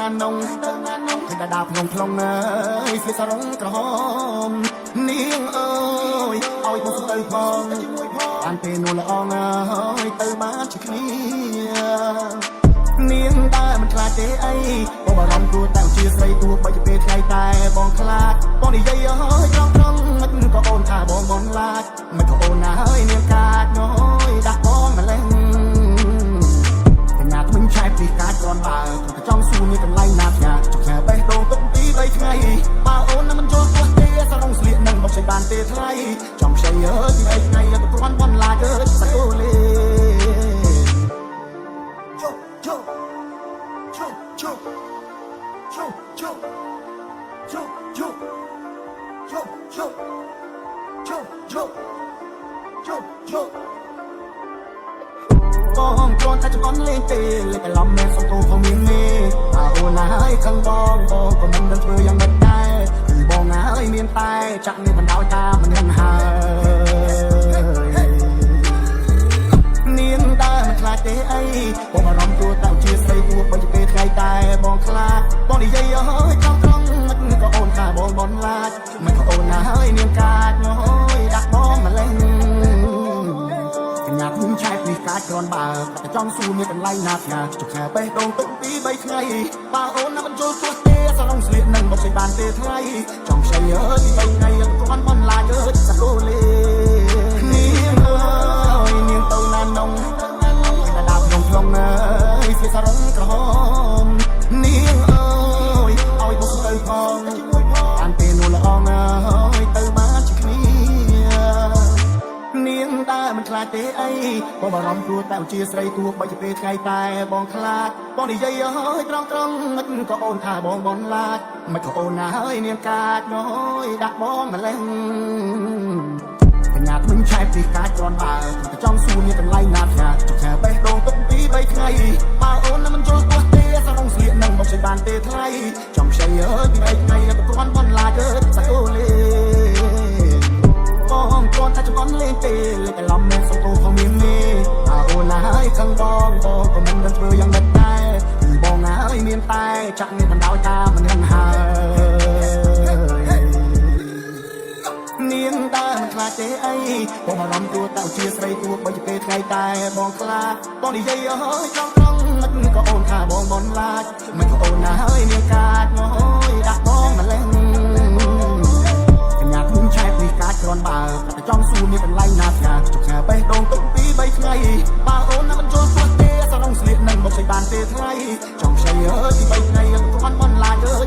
ណានងគឺដាភ្នំខ្លងអើយស្លៀកសារងក្រហមនាងអើយឲ្យមកទៅផងបានពេលនោះល្អងអើយទៅបានជាគ្នានាងដែរមិនខ្លាចទេអីបងបារម្ភព្រោះតែជាស្រីទោះបីជាពេលថ្ងៃតែបងខ្លាចបងនិយាយអើយត្រង់មិនក៏អូនថាបងបងឡាចមិនក៏អូនណាហើយនាងកាចណយដាក់បងម្លេះកញ្ញាថ្មិញឆែកពីកាចគ្រាន់បើក៏ចង់សួរមានកន្លែងណាផ្ញើចុះខែបេះដូងទុកពី3ថ្ងៃបើអូនណាមិនយល់ពោះទេសារងស្លៀកនឹងមកឆ្លៃបានទេថ្លៃចង់ខ្ចីអើយពី3ថ្ងៃទៅគ្រាន់បងឡាចអើយសាក់អូលេបងគ្រាន់តែចង់អន់លេងទេលេចឡំមែនសំទោសផងមានមេបើអូនណាហើយខឹងបងក៏មិនដឹងធ្វើយ៉ាងម៉េចដែរគឺបងណាហើយមានតែចាក់នេះបណ្ដោយតាមិននឹងហើយនាងដែរមិនខ្លាចទេអីបងបារម្ភព្រោះតែជាស្រីទោះបីជាពេលថ្ងៃតែបងខ្លាចបងនិយាយអើយត្រង់មិនក៏អូនថាបងបនឡាចមិនក៏អូនណាហើយនាងកាចណយដាក់បងម្លេះកញ្ញាភូមិឆែកនេះកាចគ្រាន់បើតែចង់សួរមានកន្លែងណាផ្ញើចុះខែបេះដូងទុកពី3ថ្ងៃបើអូនណាមិនយល់ពោះទេសារងស្លៀកនឹងមកឆ្លៃបានទេថ្ងៃចង់ខ្ចីអើយពី3ថ្ងៃគ្រាន់បនឡាចអើយសាក់អូលេនាងអើយនាងទៅណានងតែដាប់ក្នុងខ្លងអើយស្លៀកសារងក្រហមនាងអើយឲ្យមកទៅផងបានពេលនោះល្អងអើយទៅបានជាគ្នានាងដែរមិនខ្លាចទេអីបងបារម្ភព្រោះតែជាស្រីទោះបីជាពេលថ្ងៃតែបងខ្លាចបងនិយាយអើយត្រង់មិនក៏អូនថាបងបនឡាចមិនក៏អូនណាហើយនាងកាចណយដាក់បងម្លេះកញ្ញាថ្មិញឆែកពីកាចគ្រាន់បើតែចង់សួរមានកន្លែងណាផ្ញើចុះខែបេះដូងទុកពី3ថ្ងៃបើអូនណាមិនយល់ពោះទេសារងស្លៀកនឹងមកឆ្លៃបានទេថ្ងៃចង់ខ្ចីអើយពី3ថ្ងៃក៏គ្រាន់បនឡាចអើយសាក់អូលេបងគ្រាន់តែចង់អន់លេងទេលេចឡំមែនសំទោសផងមានមេបើអូនណាហើយខឹងបងក៏មិនដឹងធ្វើយ៉ាងម៉េចដែរគឺបងណាហើយមានតែចាក់នេះបណ្ដោយតាមិននឹងហើយនាងដែរមិនខ្លាចទេអីបងបារម្ភព្រោះតែជាស្រីទោះបីជាពេលថ្ងៃតែបងខ្លាចបងនិយាយអើយត្រង់មិនក៏អូនថាបងបនឡាចមិនក៏អូនណាហើយនាងកាចណយដាក់បងម្លេះកញ្ញាភូមិឆែកនេះកាចគ្រាន់បើតែចង់សួរមានកន្លែងណាផ្ញើចុះខែបេះដូងទុកពី3ថ្ងៃបើអូនណាមិនយល់ពោះទេសារងស្លៀកនឹងមកឆ្លៃបានទេថ្ងៃចង់ខ្ចីអើយពី3ថ្ងៃគ្រាន់បនឡាចអើយ